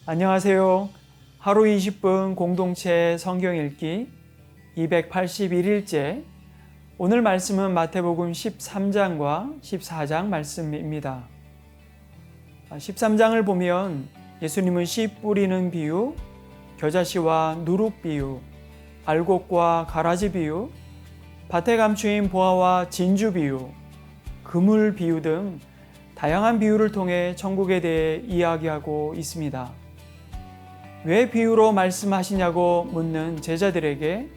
안녕하세요. 하루 20분 공동체 성경 읽기 281일째. 오늘 말씀은 마태복음 13장과 14장 말씀입니다. 13장을 보면 예수님은 씨 뿌리는 비유, 겨자씨와 누룩 비유, 알곡과 가라지 비유, 밭에 감추인 보화와 진주 비유, 그물 비유 등 다양한 비유를 통해 천국에 대해 이야기하고 있습니다. 왜 비유로 말씀하시냐고 묻는 제자들에게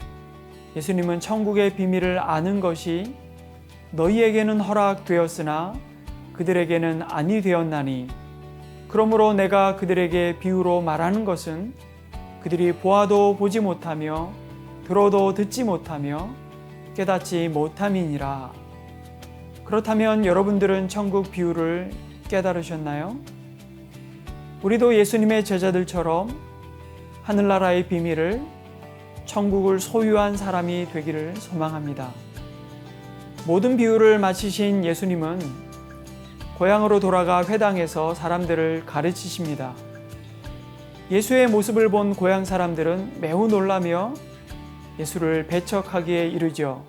예수님은 천국의 비밀을 아는 것이 너희에게는 허락되었으나 그들에게는 아니 되었나니 그러므로 내가 그들에게 비유로 말하는 것은 그들이 보아도 보지 못하며 들어도 듣지 못하며 깨닫지 못함이니라. 그렇다면 여러분들은 천국 비유를 깨달으셨나요? 우리도 예수님의 제자들처럼 하늘나라의 비밀을, 천국을 소유한 사람이 되기를 소망합니다. 모든 비유를 마치신 예수님은 고향으로 돌아가 회당에서 사람들을 가르치십니다. 예수의 모습을 본 고향 사람들은 매우 놀라며 예수를 배척하기에 이르죠.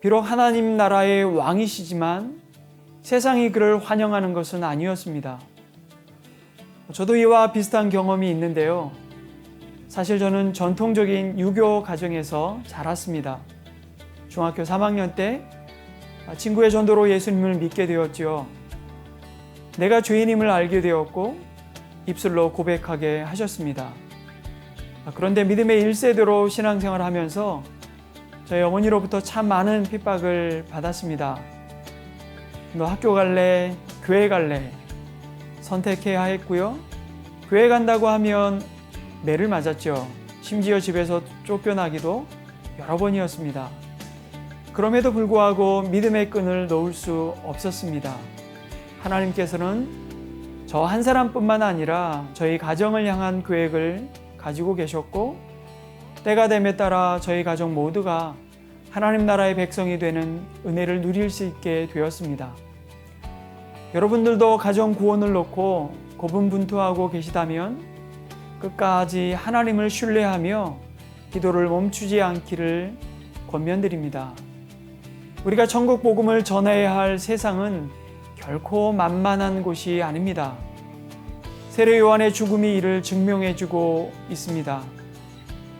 비록 하나님 나라의 왕이시지만 세상이 그를 환영하는 것은 아니었습니다. 저도 이와 비슷한 경험이 있는데요. 사실 저는 전통적인 유교 가정에서 자랐습니다. 중학교 3학년 때 친구의 전도로 예수님을 믿게 되었지요. 내가 죄인임을 알게 되었고 입술로 고백하게 하셨습니다. 그런데 믿음의 1세대로 신앙생활을 하면서 저희 어머니로부터 참 많은 핍박을 받았습니다. 너 학교 갈래? 교회 갈래? 선택해야 했고요. 교회 간다고 하면 매를 맞았죠. 심지어 집에서 쫓겨나기도 여러 번이었습니다. 그럼에도 불구하고 믿음의 끈을 놓을 수 없었습니다. 하나님께서는 저 한 사람뿐만 아니라 저희 가정을 향한 계획을 가지고 계셨고 때가 됨에 따라 저희 가족 모두가 하나님 나라의 백성이 되는 은혜를 누릴 수 있게 되었습니다. 여러분들도 가정 구원을 놓고 고분분투하고 계시다면 끝까지 하나님을 신뢰하며 기도를 멈추지 않기를 권면드립니다. 우리가 천국 복음을 전해야 할 세상은 결코 만만한 곳이 아닙니다. 세례 요한의 죽음이 이를 증명해주고 있습니다.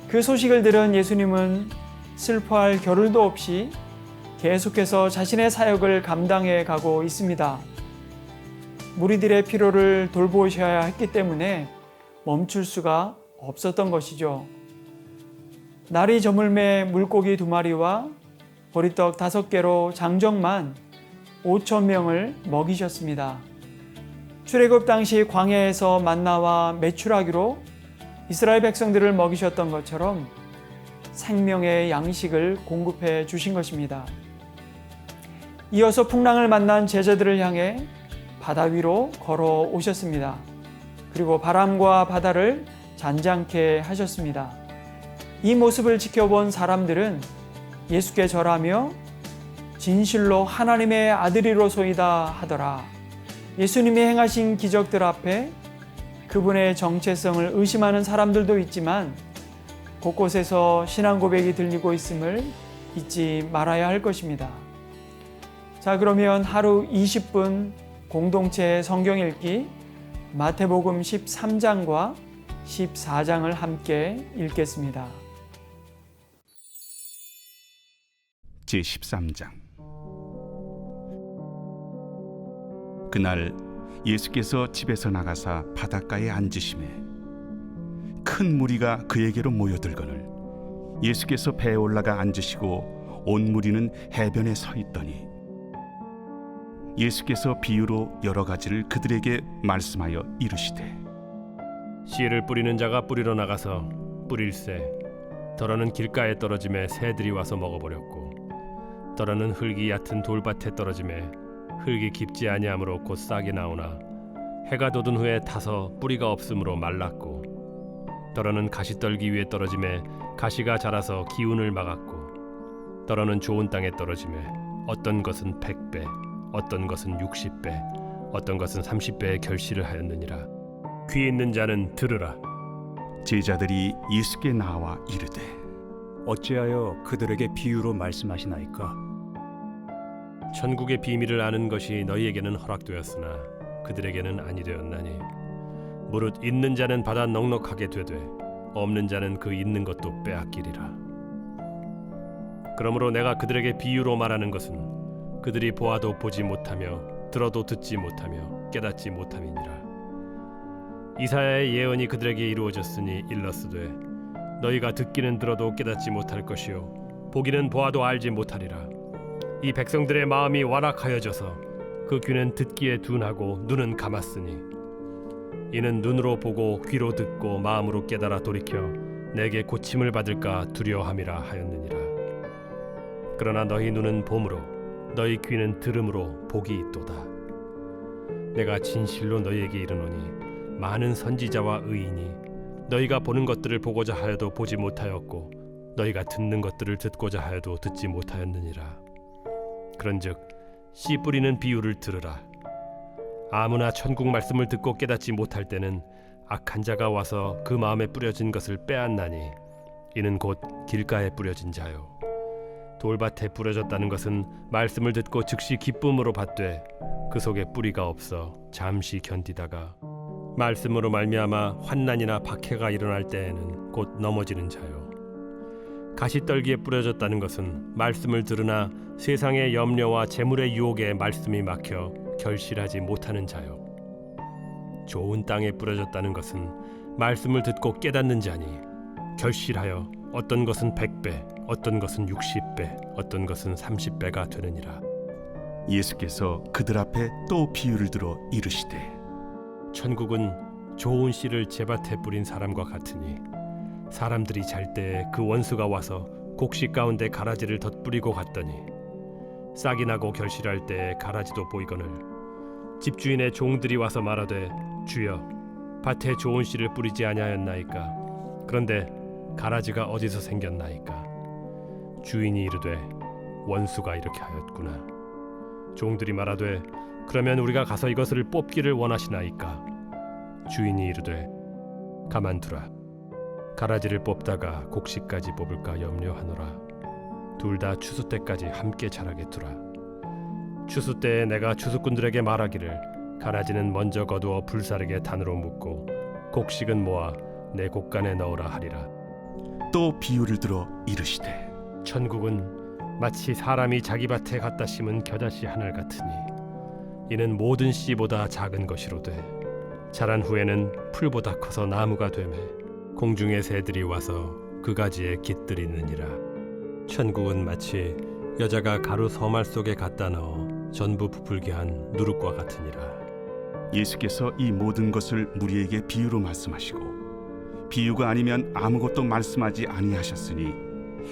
그 소식을 들은 예수님은 슬퍼할 겨를도 없이 계속해서 자신의 사역을 감당해 가고 있습니다. 무리들의 필요를 돌보셔야 했기 때문에 멈출 수가 없었던 것이죠. 날이 저물매 물고기 2마리와 보리떡 5개로 장정만 5,000명을 먹이셨습니다. 출애굽 당시 광야에서 만나와 메추라기로 이스라엘 백성들을 먹이셨던 것처럼 생명의 양식을 공급해 주신 것입니다. 이어서 풍랑을 만난 제자들을 향해 바다 위로 걸어오셨습니다. 그리고 바람과 바다를 잔잔케 하셨습니다. 이 모습을 지켜본 사람들은 예수께 절하며 진실로 하나님의 아들이로소이다 하더라. 예수님이 행하신 기적들 앞에 그분의 정체성을 의심하는 사람들도 있지만 곳곳에서 신앙 고백이 들리고 있음을 잊지 말아야 할 것입니다. 자, 그러면 하루 20분 공동체 성경 읽기 마태복음 13장과 14장을 함께 읽겠습니다. 제13장. 그날 예수께서 집에서 나가사 바닷가에 앉으시매 큰 무리가 그에게로 모여들거늘 예수께서 배에 올라가 앉으시고 온 무리는 해변에 서 있더니 예수께서 비유로 여러 가지를 그들에게 말씀하여 이르시되 씨를 뿌리는 자가 뿌리러 나가서 뿌릴새 더러는 길가에 떨어짐에 새들이 와서 먹어버렸고 더러는 흙이 얕은 돌밭에 떨어짐에 흙이 깊지 아니하므로 곧 싹이 나오나 해가 돋은 후에 타서 뿌리가 없으므로 말랐고 더러는 가시떨기 위에 떨어짐에 가시가 자라서 기운을 막았고 더러는 좋은 땅에 떨어짐에 어떤 것은 100배 어떤 것은 60배 어떤 것은 30배의 결실을 하였느니라. 귀 있는 자는 들으라. 제자들이 예수께 나와 이르되 어찌하여 그들에게 비유로 말씀하시나이까? 천국의 비밀을 아는 것이 너희에게는 허락되었으나 그들에게는 아니 되었나니 무릇 있는 자는 받아 넉넉하게 되되 없는 자는 그 있는 것도 빼앗기리라. 그러므로 내가 그들에게 비유로 말하는 것은 그들이 보아도 보지 못하며 들어도 듣지 못하며 깨닫지 못함이니라. 이사야의 예언이 그들에게 이루어졌으니 일렀으되 너희가 듣기는 들어도 깨닫지 못할 것이요 보기는 보아도 알지 못하리라. 이 백성들의 마음이 완악하여져서 그 귀는 듣기에 둔하고 눈은 감았으니 이는 눈으로 보고 귀로 듣고 마음으로 깨달아 돌이켜 내게 고침을 받을까 두려워함이라 하였느니라. 그러나 너희 눈은 봄으로 너희 귀는 들음으로 복이 있도다. 내가 진실로 너희에게 이르노니 많은 선지자와 의인이 너희가 보는 것들을 보고자 하여도 보지 못하였고 너희가 듣는 것들을 듣고자 하여도 듣지 못하였느니라. 그런즉 씨 뿌리는 비유를 들으라. 아무나 천국 말씀을 듣고 깨닫지 못할 때는 악한 자가 와서 그 마음에 뿌려진 것을 빼앗나니 이는 곧 길가에 뿌려진 자요. 돌밭에 뿌려졌다는 것은 말씀을 듣고 즉시 기쁨으로 받되 그 속에 뿌리가 없어 잠시 견디다가 말씀으로 말미암아 환난이나 박해가 일어날 때에는 곧 넘어지는 자요. 가시떨기에 뿌려졌다는 것은 말씀을 들으나 세상의 염려와 재물의 유혹에 말씀이 막혀 결실하지 못하는 자요. 좋은 땅에 뿌려졌다는 것은 말씀을 듣고 깨닫는 자니 결실하여 어떤 것은 100배, 어떤 것은 60배, 어떤 것은 30배가 되느니라. 예수께서 그들 앞에 또 비유를 들어 이르시되 천국은 좋은 씨를 제밭에 뿌린 사람과 같으니 사람들이 잘 때에 그 원수가 와서 곡식 가운데 가라지를 덧뿌리고 갔더니 싹이 나고 결실할 때에 가라지도 보이거늘 집주인의 종들이 와서 말하되 주여 밭에 좋은 씨를 뿌리지 아니하였나이까? 그런데 가라지가 어디서 생겼나이까? 주인이 이르되 원수가 이렇게 하였구나. 종들이 말하되 그러면 우리가 가서 이것을 뽑기를 원하시나이까? 주인이 이르되 가만두라. 가라지를 뽑다가 곡식까지 뽑을까 염려하노라. 둘 다 추수 때까지 함께 자라게 두라. 추수 때에 내가 추수꾼들에게 말하기를 가라지는 먼저 거두어 불사르게 단으로 묶고 곡식은 모아 내 곡간에 넣으라 하리라. 또 비유를 들어 이르시되 천국은 마치 사람이 자기 밭에 갖다 심은 겨자씨 하늘 같으니 이는 모든 씨보다 작은 것이로되 자란 후에는 풀보다 커서 나무가 되매 공중의 새들이 와서 그 가지에 깃들이느니라. 천국은 마치 여자가 가루 서말 속에 갖다 넣어 전부 부풀게 한 누룩과 같으니라. 예수께서 이 모든 것을 무리에게 비유로 말씀하시고 비유가 아니면 아무것도 말씀하지 아니하셨으니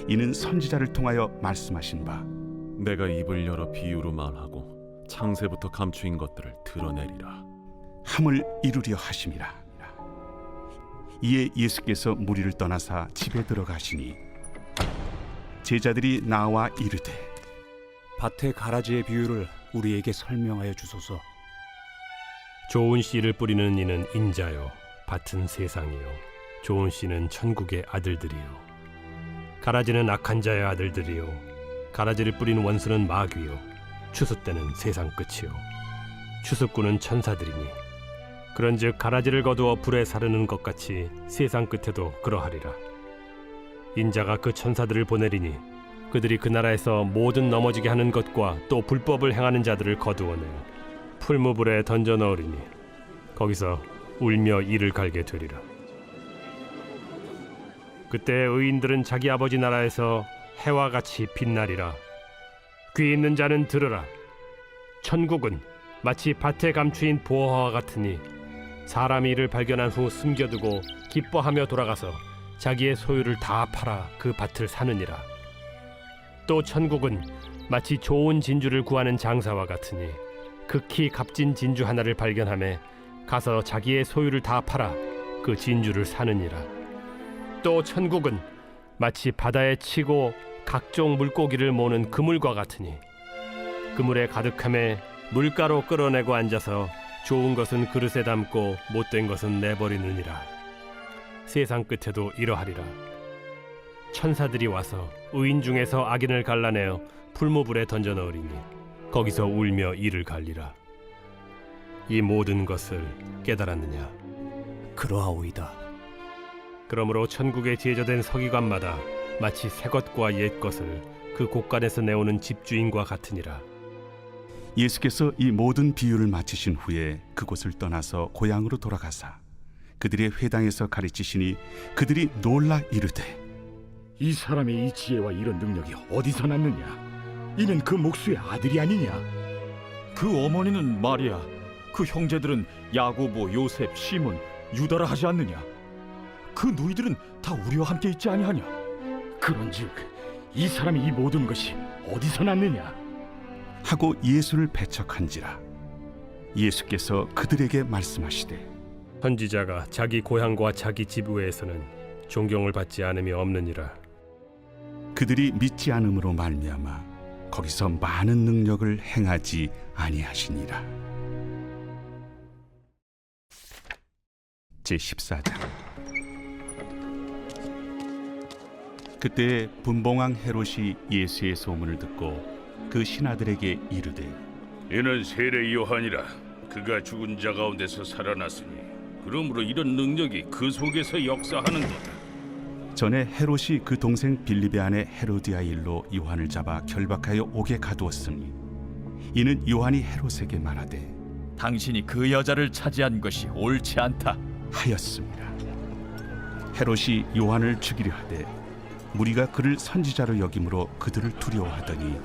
이는 선지자를 통하여 말씀하신 바 내가 입을 열어 비유로 말하고 창세부터 감추인 것들을 드러내리라. 함을 이루려 하심이라. 이에 예수께서 무리를 떠나사 집에 들어가시니 제자들이 나와 이르되 밭의 가라지의 비유를 우리에게 설명하여 주소서. 좋은 씨를 뿌리는 이는 인자요 밭은 세상이요 좋은 씨는 천국의 아들들이요 가라지는 악한 자의 아들들이요 가라지를 뿌린 원수는 마귀요 추수 때는 세상 끝이요 추수꾼은 천사들이니 그런즉 가라지를 거두어 불에 사르는 것 같이 세상 끝에도 그러하리라. 인자가 그 천사들을 보내리니 그들이 그 나라에서 모든 넘어지게 하는 것과 또 불법을 행하는 자들을 거두어내어 풀무불에 던져 넣으리니 거기서 울며 이를 갈게 되리라. 그때 의인들은 자기 아버지 나라에서 해와 같이 빛나리라. 귀 있는 자는 들으라. 천국은 마치 밭에 감추인 보화와 같으니 사람이 이를 발견한 후 숨겨두고 기뻐하며 돌아가서 자기의 소유를 다 팔아 그 밭을 사느니라. 또 천국은 마치 좋은 진주를 구하는 장사와 같으니 극히 값진 진주 하나를 발견하며 가서 자기의 소유를 다 팔아 그 진주를 사느니라. 또 천국은 마치 바다에 치고 각종 물고기를 모는 그물과 같으니 그물에 가득함에 물가로 끌어내고 앉아서 좋은 것은 그릇에 담고 못된 것은 내버리느니라. 세상 끝에도 이러하리라. 천사들이 와서 의인 중에서 악인을 갈라내어 풀무불에 던져 넣으리니 거기서 울며 이를 갈리라. 이 모든 것을 깨달았느냐? 그러하오이다. 그러므로 천국에 제조된 서기관마다 마치 새 것과 옛 것을 그 곳간에서 내오는 집주인과 같으니라. 예수께서 이 모든 비유를 마치신 후에 그곳을 떠나서 고향으로 돌아가사 그들의 회당에서 가르치시니 그들이 놀라 이르되 이 사람의 이 지혜와 이런 능력이 어디서 났느냐? 이는 그 목수의 아들이 아니냐? 그 어머니는 마리아, 그 형제들은 야고보, 요셉, 시몬, 유다라 하지 않느냐? 그 누이들은 다 우리와 함께 있지 아니하냐? 그런즉 이 사람이 이 모든 것이 어디서 났느냐? 하고 예수를 배척한지라. 예수께서 그들에게 말씀하시되 선지자가 자기 고향과 자기 집 외에서는 존경을 받지 않음이 없느니라. 그들이 믿지 않음으로 말미암아 거기서 많은 능력을 행하지 아니하시니라. 제14장. 그때 분봉왕 헤롯이 예수의 소문을 듣고 그 신하들에게 이르되 이는 세례 요한이라. 그가 죽은 자 가운데서 살아났으니 그러므로 이런 능력이 그 속에서 역사하는도다. 전에 헤롯이 그 동생 빌립의 아내 헤로디아 일로 요한을 잡아 결박하여 옥에 가두었으니 이는 요한이 헤롯에게 말하되 당신이 그 여자를 차지한 것이 옳지 않다 하였습니다. 헤롯이 요한을 죽이려 하되 무리가 그를 선지자로 여김으로 그들을 두려워하더니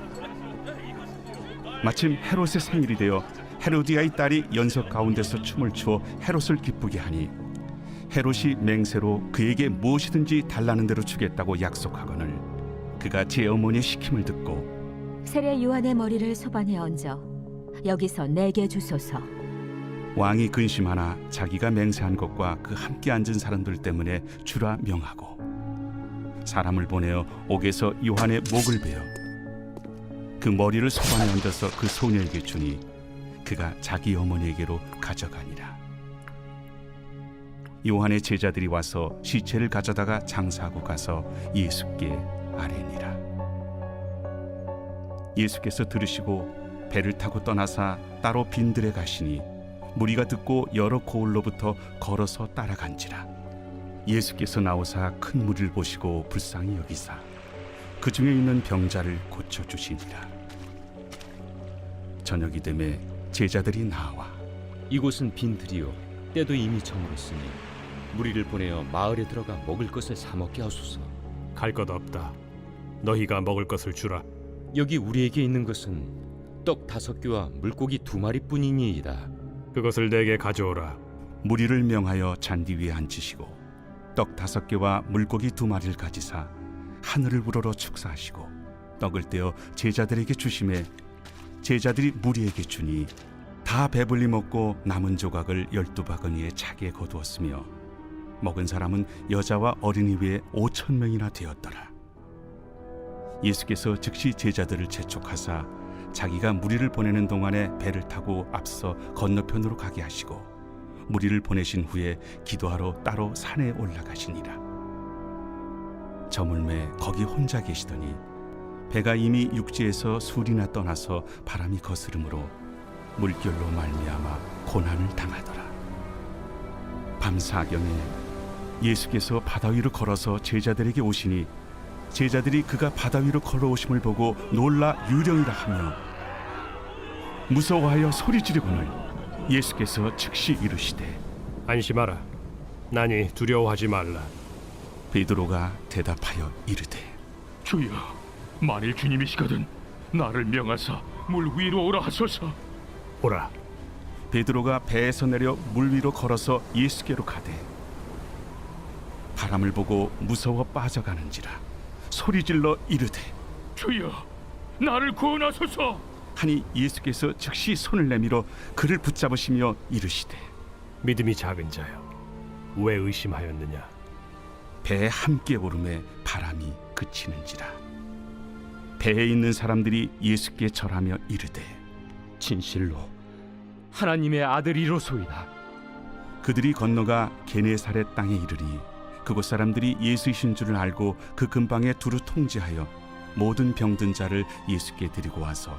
마침 헤롯의 생일이 되어 헤로디아의 딸이 연석 가운데서 춤을 추어 헤롯을 기쁘게 하니 헤롯이 맹세로 그에게 무엇이든지 달라는 대로 주겠다고 약속하거늘 그가 제 어머니의 시킴을 듣고 세례 요한의 머리를 소반에 얹어 여기서 내게 주소서. 왕이 근심하나 자기가 맹세한 것과 그 함께 앉은 사람들 때문에 주라 명하고 사람을 보내어 옥에서 요한의 목을 베어 그 머리를 소반에 얹어서 그 소녀에게 주니 그가 자기 어머니에게로 가져가니라. 요한의 제자들이 와서 시체를 가져다가 장사하고 가서 예수께 아뢰니라. 예수께서 들으시고 배를 타고 떠나사 따로 빈들에 가시니 무리가 듣고 여러 고을로부터 걸어서 따라간지라. 예수께서 나오사 큰 무리를 보시고 불쌍히 여기사 그 중에 있는 병자를 고쳐 주시니라. 저녁이 되매 제자들이 나와 이곳은 빈들이요 때도 이미 저물었으니 무리를 보내어 마을에 들어가 먹을 것을 사 먹게 하소서. 갈 것 없다. 너희가 먹을 것을 주라. 여기 우리에게 있는 것은 떡 5개와 물고기 2마리뿐이니이다. 그것을 내게 가져오라. 무리를 명하여 잔디 위에 앉히시고 떡 5개와 물고기 2마리를 가지사 하늘을 우러러 축사하시고 떡을 떼어 제자들에게 주시매 제자들이 무리에게 주니 다 배불리 먹고 남은 조각을 12바구니에 차게 거두었으며 먹은 사람은 여자와 어린이 외에 5,000명이나 되었더라. 예수께서 즉시 제자들을 재촉하사 자기가 무리를 보내는 동안에 배를 타고 앞서 건너편으로 가게 하시고 무리를 보내신 후에 기도하러 따로 산에 올라가시니라. 저물매 거기 혼자 계시더니 배가 이미 육지에서 술이나 떠나서 바람이 거스름으로 물결로 말미암아 고난을 당하더라. 밤 사경에 예수께서 바다 위로 걸어서 제자들에게 오시니 제자들이 그가 바다 위로 걸어오심을 보고 놀라 유령이라 하며 무서워하여 소리 지르거늘 예수께서 즉시 이르시되 안심하라. 나니 두려워하지 말라. 베드로가 대답하여 이르되 주여, 만일 주님이시거든 나를 명하사 물 위로 오라 하소서. 오라. 베드로가 배에서 내려 물 위로 걸어서 예수께로 가되 바람을 보고 무서워 빠져가는지라 소리질러 이르되 주여, 나를 구원하소서. 하니 예수께서 즉시 손을 내밀어 그를 붙잡으시며 이르시되 믿음이 작은 자여, 왜 의심하였느냐? 배에 함께 오름에 바람이 그치는지라. 배에 있는 사람들이 예수께 절하며 이르되 진실로 하나님의 아들이로소이다. 그들이 건너가 게네사렛 땅에 이르니 그곳 사람들이 예수이신 줄을 알고 그 근방에 두루 통제하여 모든 병든 자를 예수께 데리고 와서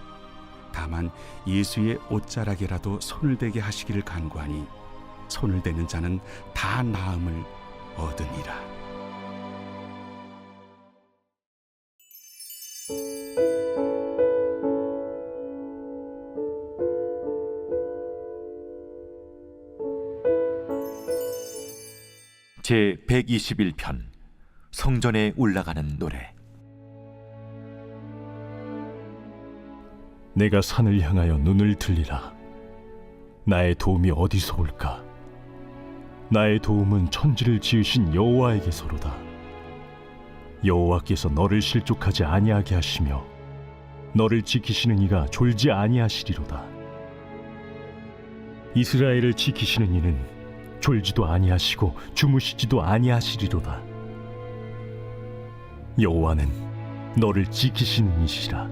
다만 예수의 옷자락에라도 손을 대게 하시기를 간구하니 손을 대는 자는 다 나음을 얻으니라. 제 121편 성전에 올라가는 노래. 내가 산을 향하여 눈을 들리라. 나의 도움이 어디서 올까? 나의 도움은 천지를 지으신 여호와에게서로다. 여호와께서 너를 실족하지 아니하게 하시며 너를 지키시는 이가 졸지 아니하시리로다. 이스라엘을 지키시는 이는 졸지도 아니하시고 주무시지도 아니하시리로다. 여호와는 너를 지키시는 이시라.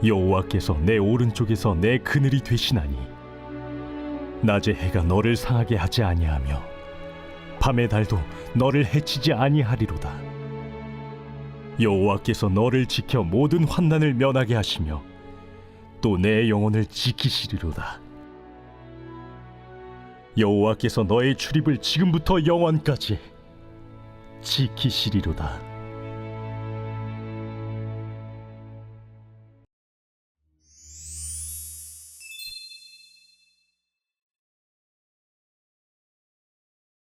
여호와께서 내 오른쪽에서 내 그늘이 되시나니 낮의 해가 너를 상하게 하지 아니하며 밤의 달도 너를 해치지 아니하리로다. 여호와께서 너를 지켜 모든 환난을 면하게 하시며 또 내 영혼을 지키시리로다. 여호와께서 너의 출입을 지금부터 영원까지 지키시리로다.